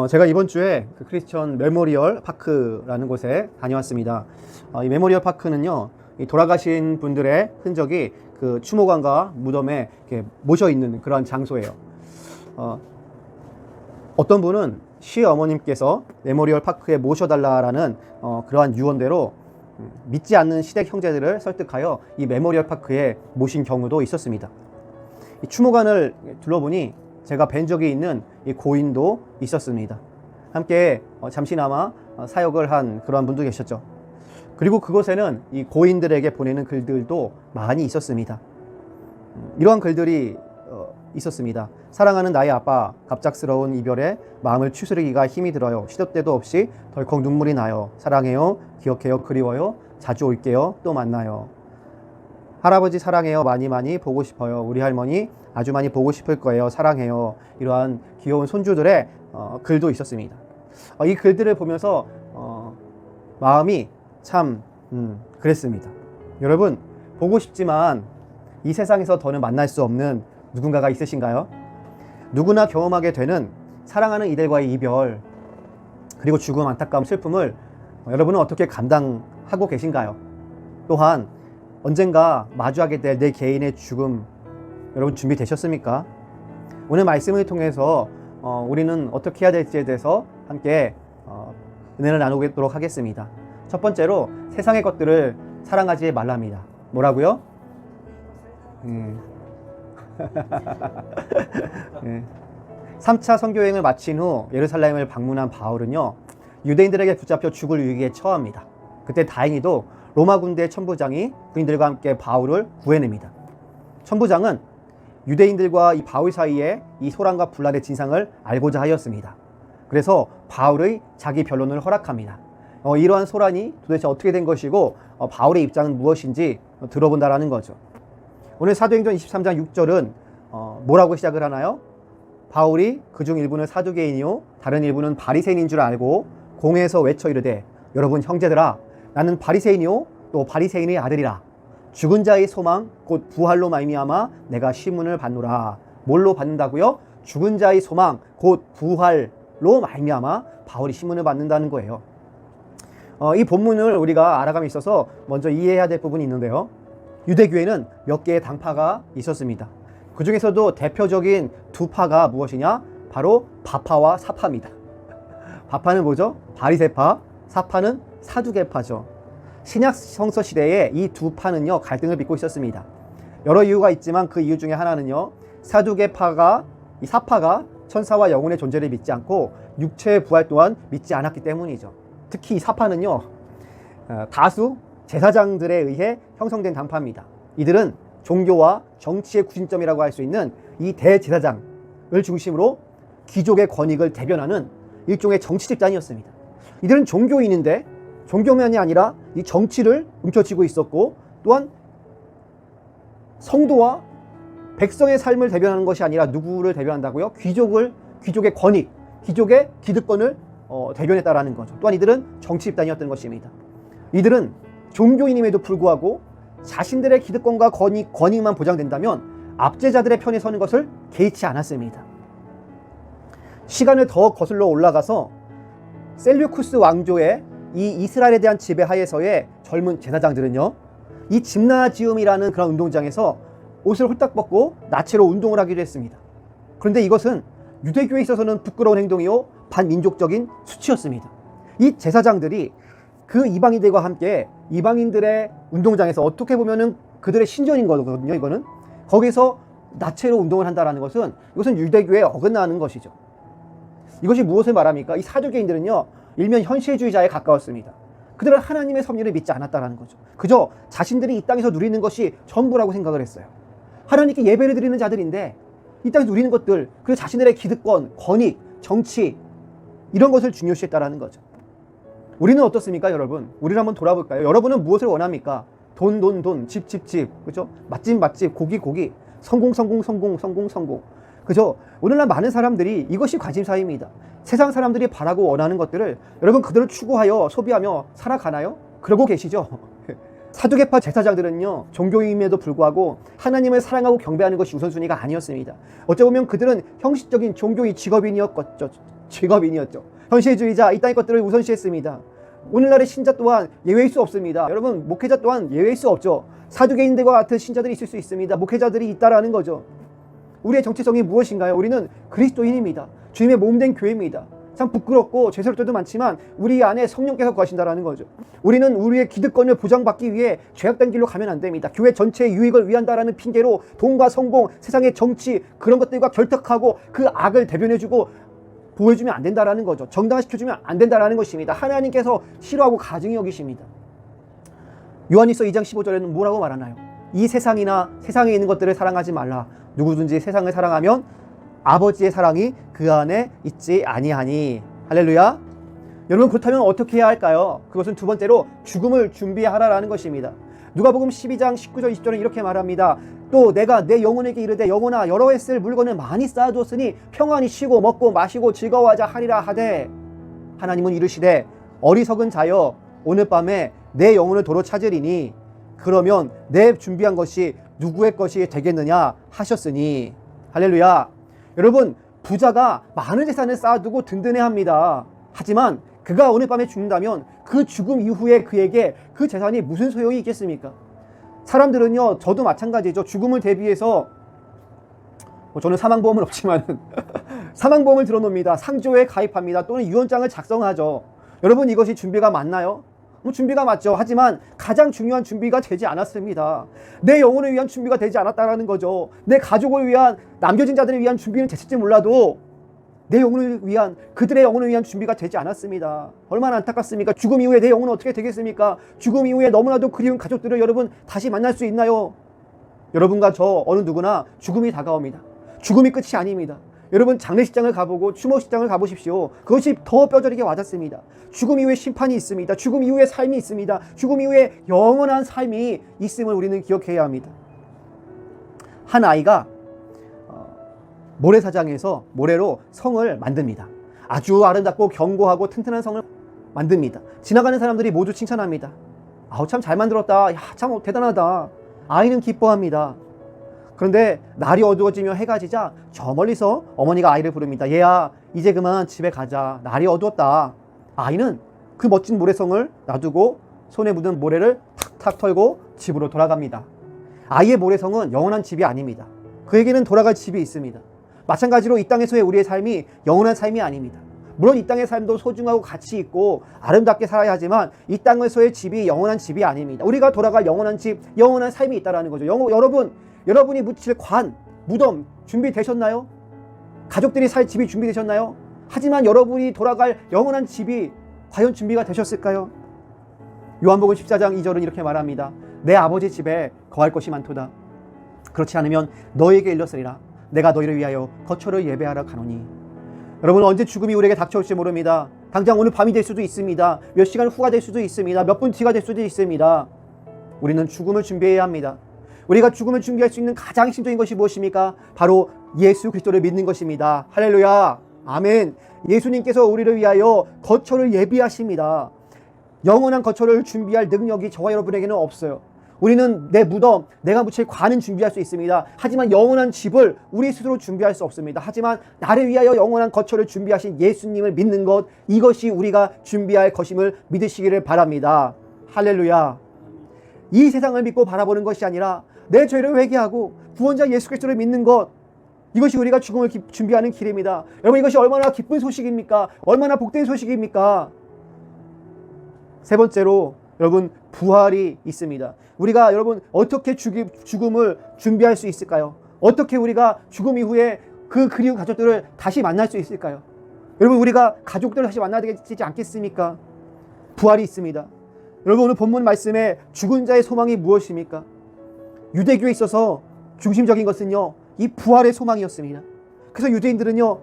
제가 이번 주에 그 크리스천 메모리얼 파크라는 곳에 다녀왔습니다. 이 메모리얼 파크는요, 이 돌아가신 분들의 흔적이 그 추모관과 무덤에 이렇게 모셔 있는 그런 장소예요. 어떤 분은 시어머님께서 메모리얼 파크에 모셔달라라는 그러한 유언대로 믿지 않는 시댁 형제들을 설득하여 이 메모리얼 파크에 모신 경우도 있었습니다. 이 추모관을 둘러보니 제가 뵌 적이 있는 이 고인도 있었습니다. 함께 잠시나마 사역을 한 그러한 분도 계셨죠. 그리고 그곳에는 이 고인들에게 보내는 글들도 많이 있었습니다. 이러한 글들이 있었습니다. 사랑하는 나의 아빠, 갑작스러운 이별에 마음을 추스르기가 힘이 들어요. 시도 때도 없이 덜컥 눈물이 나요. 사랑해요. 기억해요. 그리워요. 자주 올게요. 또 만나요. 할아버지 사랑해요. 많이 많이 보고 싶어요. 우리 할머니 아주 많이 보고 싶을 거예요. 사랑해요. 이러한 귀여운 손주들의 글도 있었습니다. 이 글들을 보면서 마음이 참 그랬습니다. 여러분, 보고 싶지만 이 세상에서 더는 만날 수 없는 누군가가 있으신가요? 누구나 경험하게 되는 사랑하는 이들과의 이별, 그리고 죽음, 안타까움, 슬픔을 여러분은 어떻게 감당하고 계신가요? 또한 언젠가 마주하게 될 내 개인의 죽음, 여러분 준비되셨습니까? 오늘 말씀을 통해서 우리는 어떻게 해야 될지에 대해서 함께 은혜를 나누도록 하겠습니다. 첫 번째로 세상의 것들을 사랑하지 말랍니다. 뭐라고요? 3차 선교여행을 마친 후 예루살렘을 방문한 바울은요, 유대인들에게 붙잡혀 죽을 위기에 처합니다. 그때 다행히도 로마 군대의 천부장이 군인들과 함께 바울을 구해냅니다. 천부장은 유대인들과 이 바울 사이에 이 소란과 분란의 진상을 알고자 하였습니다. 그래서 바울의 자기 변론을 허락합니다. 이러한 소란이 도대체 어떻게 된 것이고 바울의 입장은 무엇인지 들어본다라는 거죠. 오늘 사도행전 23장 6절은 뭐라고 시작을 하나요? 바울이 그중 일부는 사두개인이요 다른 일부는 바리새인인 줄 알고 공회에서 외쳐 이르되, 여러분 형제들아, 나는 바리새인이요 또 바리새인의 아들이라. 죽은 자의 소망 곧 부활로 말미암아 내가 시문을 받노라. 뭘로 받는다고요? 죽은 자의 소망 곧 부활로 말미암아 바울이 시문을 받는다는 거예요. 이 본문을 우리가 알아감에 있어서 먼저 이해해야 될 부분이 있는데요. 유대교회는 몇 개의 당파가 있었습니다. 그 중에서도 대표적인 두 파가 무엇이냐? 바로 바파와 사파입니다. 바파는 뭐죠? 바리새파, 사파는 사두개파죠. 신약 성서 시대에 이 두 파는요, 갈등을 빚고 있었습니다. 여러 이유가 있지만 그 이유 중에 하나는요, 사두개파가, 이 사파가 천사와 영혼의 존재를 믿지 않고 육체의 부활 또한 믿지 않았기 때문이죠. 특히 이 사파는요, 다수 제사장들에 의해 형성된 당파입니다. 이들은 종교와 정치의 구심점이라고 할 수 있는 이 대제사장을 중심으로 귀족의 권익을 대변하는 일종의 정치 집단이었습니다. 이들은 종교인인데 종교만이 아니라 이 정치를 움켜쥐고 있었고, 또한 성도와 백성의 삶을 대변하는 것이 아니라 누구를 대변한다고요? 귀족의 권익, 귀족의 기득권을 대변했다라는 거죠. 또한 이들은 정치 집단이었던 것입니다. 이들은 종교인임에도 불구하고 자신들의 기득권과 권익만 보장된다면 압제자들의 편에 서는 것을 개의치 않았습니다. 시간을 더 거슬러 올라가서 셀류쿠스 왕조의 이 이스라엘에 대한 지배하에서의 젊은 제사장들은요, 이 집나지움이라는 그런 운동장에서 옷을 홀딱 벗고 나체로 운동을 하기도 했습니다. 그런데 이것은 유대교에 있어서는 부끄러운 행동이요 반민족적인 수치였습니다. 이 제사장들이 그 이방인들과 함께 이방인들의 운동장에서, 어떻게 보면은 그들의 신전인 거거든요. 이거는 거기서 나체로 운동을 한다라는 것은, 이것은 유대교에 어긋나는 것이죠. 이것이 무엇을 말합니까? 이 사두개인들은요, 일면 현실주의자에 가까웠습니다. 그들은 하나님의 섭리를 믿지 않았다라는 거죠. 그저 자신들이 이 땅에서 누리는 것이 전부라고 생각을 했어요. 하나님께 예배를 드리는 자들인데 이 땅에서 누리는 것들, 그 자신들의 기득권, 권익, 정치, 이런 것을 중요시했다라는 거죠. 우리는 어떻습니까, 여러분? 우리를 한번 돌아볼까요? 여러분은 무엇을 원합니까? 돈, 집, 그죠? 맛집, 고기, 성공. 그죠? 오늘날 많은 사람들이 이것이 관심사입니다. 세상 사람들이 바라고 원하는 것들을 여러분 그들을 추구하여 소비하며 살아가나요? 그러고 계시죠? 사두개파 제사장들은요, 종교임에도 불구하고 하나님을 사랑하고 경배하는 것이 우선순위가 아니었습니다. 어찌 보면 그들은 형식적인 종교의 직업인이었겠죠. 직업인이었죠. 현실주의자, 이 땅의 것들을 우선시했습니다. 오늘날의 신자 또한 예외일 수 없습니다. 여러분, 목회자 또한 예외일 수 없죠. 사두개인들과 같은 신자들이 있을 수 있습니다. 목회자들이 있다라는 거죠. 우리의 정체성이 무엇인가요? 우리는 그리스도인입니다. 주님의 몸된 교회입니다. 참 부끄럽고 죄스러울 때도 많지만 우리 안에 성령께서 거하신다라는 거죠. 우리는 우리의 기득권을 보장받기 위해 죄악된 길로 가면 안 됩니다. 교회 전체의 유익을 위한다라는 핑계로 돈과 성공, 세상의 정치, 그런 것들과 결탁하고 그 악을 대변해주고 보여주면 안 된다라는 거죠. 정당화시켜주면 안 된다라는 것입니다. 하나님께서 싫어하고 가증히 여기십니다. 요한일서 2장 15절에는 뭐라고 말하나요? 이 세상이나 세상에 있는 것들을 사랑하지 말라. 누구든지 세상을 사랑하면 아버지의 사랑이 그 안에 있지 아니하니. 할렐루야. 여러분, 그렇다면 어떻게 해야 할까요? 그것은 두 번째로 죽음을 준비하라라는 것입니다. 누가복음 12장 19절 20절은 이렇게 말합니다. 또 내가 내 영혼에게 이르되 영혼아 여러 해 쓸 물건을 많이 쌓아두었으니 평안히 쉬고 먹고 마시고 즐거워하자 하리라 하되, 하나님은 이르시되 어리석은 자여 오늘 밤에 내 영혼을 도로 찾으리니 그러면 내 준비한 것이 누구의 것이 되겠느냐 하셨으니. 할렐루야. 여러분, 부자가 많은 재산을 쌓아두고 든든해합니다. 하지만 그가 오늘 밤에 죽는다면 그 죽음 이후에 그에게 그 재산이 무슨 소용이 있겠습니까? 사람들은요, 저도 마찬가지죠. 죽음을 대비해서 저는 사망보험은 없지만 사망보험을 들어놓습니다. 상조에 가입합니다. 또는 유언장을 작성하죠. 여러분, 이것이 준비가 맞나요? 준비가 맞죠. 하지만 가장 중요한 준비가 되지 않았습니다. 내 영혼을 위한 준비가 되지 않았다라는 거죠. 내 가족을 위한, 남겨진 자들을 위한 준비는 됐을지 몰라도 내 영혼을 위한, 그들의 영혼을 위한 준비가 되지 않았습니다. 얼마나 안타깝습니까? 죽음 이후에 내 영혼은 어떻게 되겠습니까? 죽음 이후에 너무나도 그리운 가족들을 여러분 다시 만날 수 있나요? 여러분과 저 어느 누구나 죽음이 다가옵니다. 죽음이 끝이 아닙니다. 여러분, 장례식장을 가보고 추모식장을 가보십시오. 그것이 더 뼈저리게 와닿습니다. 죽음 이후에 심판이 있습니다. 죽음 이후에 삶이 있습니다. 죽음 이후에 영원한 삶이 있음을 우리는 기억해야 합니다. 한 아이가 모래사장에서 모래로 성을 만듭니다. 아주 아름답고 견고하고 튼튼한 성을 만듭니다. 지나가는 사람들이 모두 칭찬합니다. 아우, 참 잘 만들었다. 야, 참 대단하다. 아이는 기뻐합니다. 그런데 날이 어두워지며 해가 지자 저 멀리서 어머니가 아이를 부릅니다. 얘야, 이제 그만 집에 가자. 날이 어두웠다. 아이는 그 멋진 모래성을 놔두고 손에 묻은 모래를 탁탁 털고 집으로 돌아갑니다. 아이의 모래성은 영원한 집이 아닙니다. 그에게는 돌아갈 집이 있습니다. 마찬가지로 이 땅에서의 우리의 삶이 영원한 삶이 아닙니다. 물론 이 땅의 삶도 소중하고 가치 있고 아름답게 살아야 하지만 이 땅에서의 집이 영원한 집이 아닙니다. 우리가 돌아갈 영원한 집, 영원한 삶이 있다는 거죠. 여러분이 묻힐 관, 무덤 준비되셨나요? 가족들이 살 집이 준비되셨나요? 하지만 여러분이 돌아갈 영원한 집이 과연 준비가 되셨을까요? 요한복음 14장 2절은 이렇게 말합니다. 내 아버지 집에 거할 것이 많도다. 그렇지 않으면 너에게 일렀으리라. 내가 너희를 위하여 거처를 예배하러 가노니. 여러분, 언제 죽음이 우리에게 닥쳐올지 모릅니다. 당장 오늘 밤이 될 수도 있습니다. 몇 시간 후가 될 수도 있습니다. 몇 분 뒤가 될 수도 있습니다. 우리는 죽음을 준비해야 합니다. 우리가 죽음을 준비할 수 있는 가장 핵심적인 것이 무엇입니까? 바로 예수 그리스도를 믿는 것입니다. 할렐루야. 아멘. 예수님께서 우리를 위하여 거처를 예비하십니다. 영원한 거처를 준비할 능력이 저와 여러분에게는 없어요. 우리는 내 무덤, 내가 묻힐 관은 준비할 수 있습니다. 하지만 영원한 집을 우리 스스로 준비할 수 없습니다. 하지만 나를 위하여 영원한 거처를 준비하신 예수님을 믿는 것, 이것이 우리가 준비할 것임을 믿으시기를 바랍니다. 할렐루야. 이 세상을 믿고 바라보는 것이 아니라 내 죄를 회개하고 구원자 예수 그리스도를 믿는 것, 이것이 우리가 죽음을 준비하는 길입니다. 여러분, 이것이 얼마나 기쁜 소식입니까? 얼마나 복된 소식입니까? 세 번째로 여러분, 부활이 있습니다. 우리가 여러분 어떻게 죽음을 준비할 수 있을까요? 어떻게 우리가 죽음 이후에 그 그리운 가족들을 다시 만날 수 있을까요? 여러분, 우리가 가족들을 다시 만나야 되지 않겠습니까? 부활이 있습니다. 여러분, 오늘 본문 말씀에 죽은 자의 소망이 무엇입니까? 유대교에 있어서 중심적인 것은요, 이 부활의 소망이었습니다. 그래서 유대인들은요,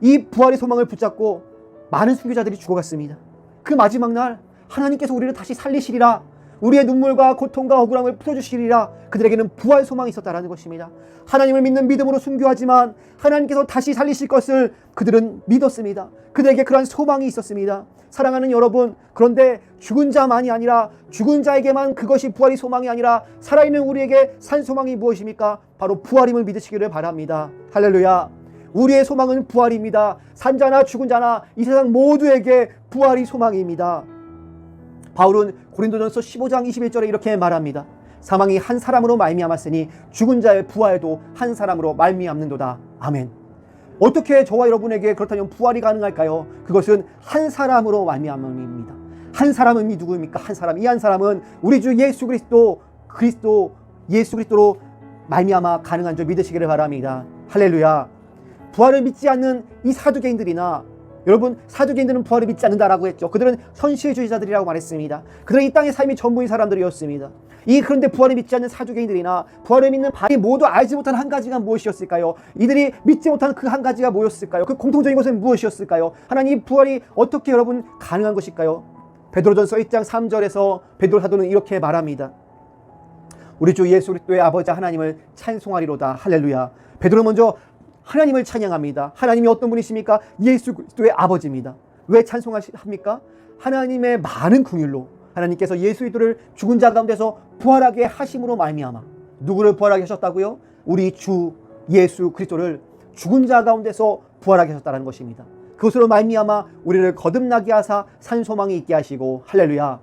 이 부활의 소망을 붙잡고 많은 순교자들이 죽어갔습니다. 그 마지막 날 하나님께서 우리를 다시 살리시리라, 우리의 눈물과 고통과 억울함을 풀어주시리라, 그들에게는 부활 소망이 있었다라는 것입니다. 하나님을 믿는 믿음으로 순교하지만 하나님께서 다시 살리실 것을 그들은 믿었습니다. 그들에게 그러한 소망이 있었습니다. 사랑하는 여러분, 그런데 죽은 자만이 아니라 죽은 자에게만 그것이 부활이 소망이 아니라 살아있는 우리에게 산 소망이 무엇입니까? 바로 부활임을 믿으시기를 바랍니다. 할렐루야. 우리의 소망은 부활입니다. 산자나 죽은 자나 이 세상 모두에게 부활이 소망입니다. 바울은 고린도전서 15장 21절에 이렇게 말합니다. 사망이 한 사람으로 말미암았으니 죽은 자의 부활도 한 사람으로 말미암는도다. 아멘. 어떻게 저와 여러분에게 그렇다면 부활이 가능할까요? 그것은 한 사람으로 말미암음입니다. 한 사람은 누구입니까? 한 사람. 이 한 사람은 우리 주 예수 그리스도로 말미암아 가능한 줄 믿으시기를 바랍니다. 할렐루야. 부활을 믿지 않는 이 사두개인들이나, 여러분, 사두개인들은 부활을 믿지 않는다라고 했죠. 그들은 현실주의자들이라고 말했습니다. 그들은 이 땅의 삶이 전부인 사람들이었습니다. 그런데 부활을 믿지 않는 사두개인들이나 부활을 믿는 바리 모두 알지 못한 한 가지가 무엇이었을까요? 이들이 믿지 못한 그 한 가지가 뭐였을까요? 그 공통적인 것은 무엇이었을까요? 하나님, 부활이 어떻게 여러분 가능한 것일까요? 베드로전서 1장 3절에서 베드로 사도는 이렇게 말합니다. 우리 주 예수 그리스도의 아버지 하나님을 찬송하리로다. 할렐루야. 베드로 먼저 하나님을 찬양합니다. 하나님이 어떤 분이십니까? 예수 그리스도의 아버지입니다. 왜 찬송합니까? 하나님의 많은 긍휼로 하나님께서 예수 그리스도를 죽은 자 가운데서 부활하게 하심으로 말미암아, 누구를 부활하게 하셨다고요? 우리 주 예수 그리스도를 죽은 자 가운데서 부활하게 하셨다는 것입니다. 그것으로 말미암아 우리를 거듭나게 하사 산소망이 있게 하시고, 할렐루야.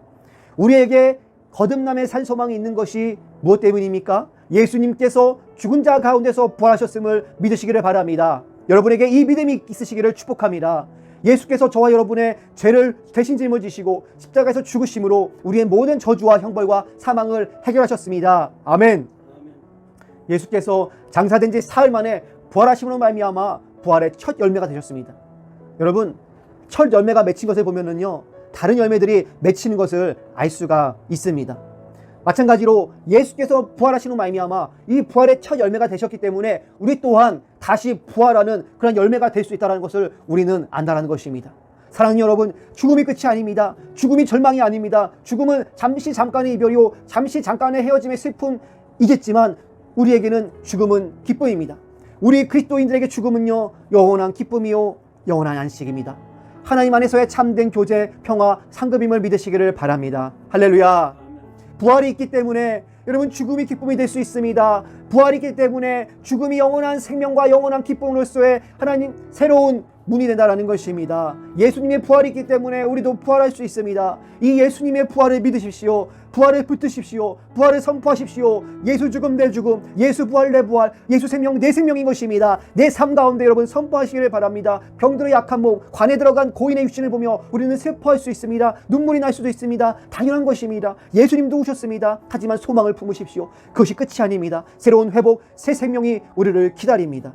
우리에게 거듭남의 산소망이 있는 것이 무엇 때문입니까? 예수님께서 죽은 자 가운데서 부활하셨음을 믿으시기를 바랍니다. 여러분에게 이 믿음이 있으시기를 축복합니다. 예수께서 저와 여러분의 죄를 대신 짊어지시고 십자가에서 죽으심으로 우리의 모든 저주와 형벌과 사망을 해결하셨습니다. 아멘. 예수께서 장사된 지 사흘 만에 부활하심으로 말미암아 부활의 첫 열매가 되셨습니다. 여러분, 첫 열매가 맺힌 것을 보면은요, 다른 열매들이 맺히는 것을 알 수가 있습니다. 마찬가지로 예수께서 부활하신 후 말미암아 이 부활의 첫 열매가 되셨기 때문에 우리 또한 다시 부활하는 그런 열매가 될 수 있다는 것을 우리는 안다는 것입니다. 사랑하는 여러분, 죽음이 끝이 아닙니다. 죽음이 절망이 아닙니다. 죽음은 잠시 잠깐의 이별이요, 잠시 잠깐의 헤어짐의 슬픔이겠지만 우리에게는 죽음은 기쁨입니다. 우리 그리스도인들에게 죽음은요, 영원한 기쁨이요, 영원한 안식입니다. 하나님 안에서의 참된 교제, 평화, 상급임을 믿으시기를 바랍니다. 할렐루야. 부활이 있기 때문에 여러분, 죽음이 기쁨이 될 수 있습니다. 부활이 있기 때문에 죽음이 영원한 생명과 영원한 기쁨으로서의 하나님 새로운 문이 된다는 것입니다. 예수님의 부활이 있기 때문에 우리도 부활할 수 있습니다. 이 예수님의 부활을 믿으십시오. 부활을 붙드십시오. 부활을 선포하십시오. 예수 죽음 내 죽음, 예수 부활 내 부활, 예수 생명 내 생명인 것입니다. 내 삶 가운데 여러분 선포하시기를 바랍니다. 병들어 약한 몸, 관에 들어간 고인의 육신을 보며 우리는 슬퍼할 수 있습니다. 눈물이 날 수도 있습니다. 당연한 것입니다. 예수님도 오셨습니다. 하지만 소망을 품으십시오. 그것이 끝이 아닙니다. 새로운 회복, 새 생명이 우리를 기다립니다.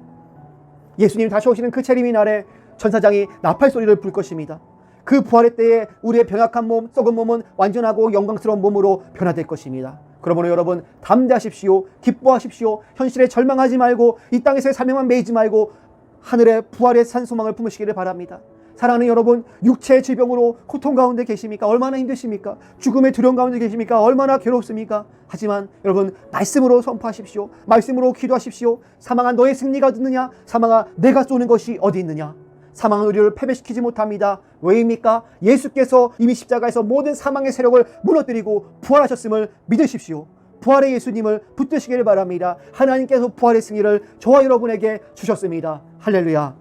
예수님 다시 오시는 그 재림의 날에 천사장이 나팔 소리를 불 것입니다. 그 부활의 때에 우리의 병약한 몸, 썩은 몸은 완전하고 영광스러운 몸으로 변화될 것입니다. 그러므로 여러분, 담대하십시오. 기뻐하십시오. 현실에 절망하지 말고 이 땅에서의 사명만 매이지 말고 하늘의 부활의 산소망을 품으시기를 바랍니다. 사랑하는 여러분, 육체의 질병으로 고통 가운데 계십니까? 얼마나 힘드십니까? 죽음의 두려움 가운데 계십니까? 얼마나 괴롭습니까? 하지만 여러분, 말씀으로 선포하십시오. 말씀으로 기도하십시오. 사망아, 너의 승리가 어디느냐? 사망아, 내가 쏘는 것이 어디 있느냐? 사망은 우리를 패배시키지 못합니다. 왜입니까? 예수께서 이미 십자가에서 모든 사망의 세력을 무너뜨리고 부활하셨음을 믿으십시오. 부활의 예수님을 붙드시기를 바랍니다. 하나님께서 부활의 승리를 저와 여러분에게 주셨습니다. 할렐루야.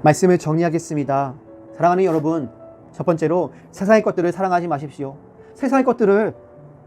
말씀을 정리하겠습니다. 사랑하는 여러분, 첫 번째로 세상의 것들을 사랑하지 마십시오. 세상의 것들을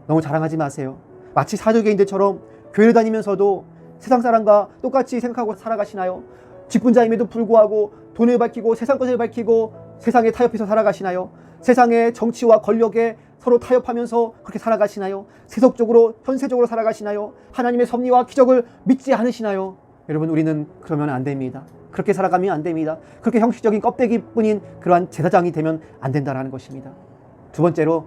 너무 자랑하지 마세요. 마치 사두개인들처럼 교회를 다니면서도 세상 사람과 똑같이 생각하고 살아가시나요? 직분자임에도 불구하고 돈을 밝히고 세상 것을 밝히고 세상에 타협해서 살아가시나요? 세상의 정치와 권력에 서로 타협하면서 그렇게 살아가시나요? 세속적으로, 현세적으로 살아가시나요? 하나님의 섭리와 기적을 믿지 않으시나요? 여러분, 우리는 그러면 안 됩니다. 그렇게 살아가면 안 됩니다. 그렇게 형식적인 껍데기뿐인 그러한 제사장이 되면 안 된다는 것입니다. 두 번째로,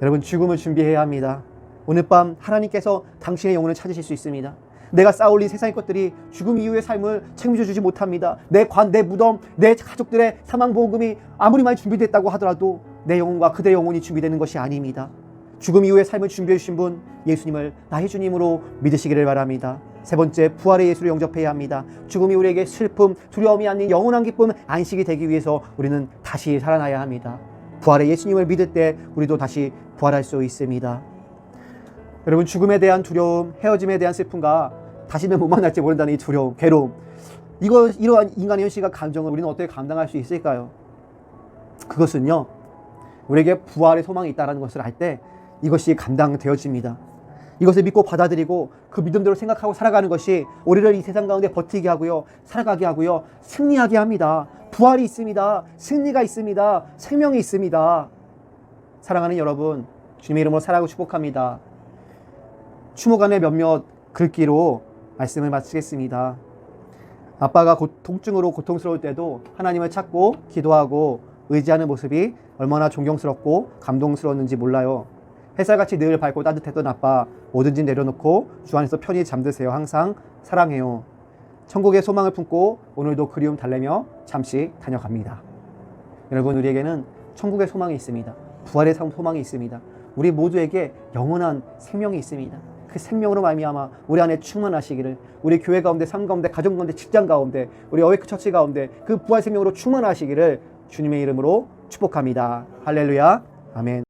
여러분, 죽음을 준비해야 합니다. 오늘 밤 하나님께서 당신의 영혼을 찾으실 수 있습니다. 내가 쌓아올린 세상의 것들이 죽음 이후의 삶을 책임져 주지 못합니다. 내 관, 내 무덤, 내 가족들의 사망보험금이 아무리 많이 준비됐다고 하더라도 내 영혼과 그들의 영혼이 준비되는 것이 아닙니다. 죽음 이후의 삶을 준비해 주신 분, 예수님을 나의 주님으로 믿으시기를 바랍니다. 세 번째, 부활의 예수를 영접해야 합니다. 죽음이 우리에게 슬픔, 두려움이 아닌 영원한 기쁨, 안식이 되기 위해서 우리는 다시 살아나야 합니다. 부활의 예수님을 믿을 때 우리도 다시 부활할 수 있습니다. 여러분, 죽음에 대한 두려움, 헤어짐에 대한 슬픔과 다시는 못 만날지 모른다는 이 두려움, 괴로움, 이러한 인간의 현실과 감정을 우리는 어떻게 감당할 수 있을까요? 그것은요, 우리에게 부활의 소망이 있다는 것을 알 때 이것이 감당되어집니다. 이것을 믿고 받아들이고 그 믿음대로 생각하고 살아가는 것이 우리를 이 세상 가운데 버티게 하고요, 살아가게 하고요, 승리하게 합니다. 부활이 있습니다. 승리가 있습니다. 생명이 있습니다. 사랑하는 여러분, 주님의 이름으로 사랑하고 축복합니다. 추모간의 몇몇 글귀로 말씀을 마치겠습니다. 아빠가 통증으로 고통스러울 때도 하나님을 찾고 기도하고 의지하는 모습이 얼마나 존경스럽고 감동스러웠는지 몰라요. 햇살같이 늘 밝고 따뜻했던 아빠, 뭐든지 내려놓고 주 안에서 편히 잠드세요. 항상 사랑해요. 천국의 소망을 품고 오늘도 그리움 달래며 잠시 다녀갑니다. 여러분, 우리에게는 천국의 소망이 있습니다. 부활의 소망이 있습니다. 우리 모두에게 영원한 생명이 있습니다. 그 생명으로 말미암아 우리 안에 충만하시기를, 우리 교회 가운데, 삶 가운데, 가정 가운데, 직장 가운데, 우리 어웨이크 처치 가운데 그 부활 생명으로 충만하시기를 주님의 이름으로 축복합니다. 할렐루야. 아멘.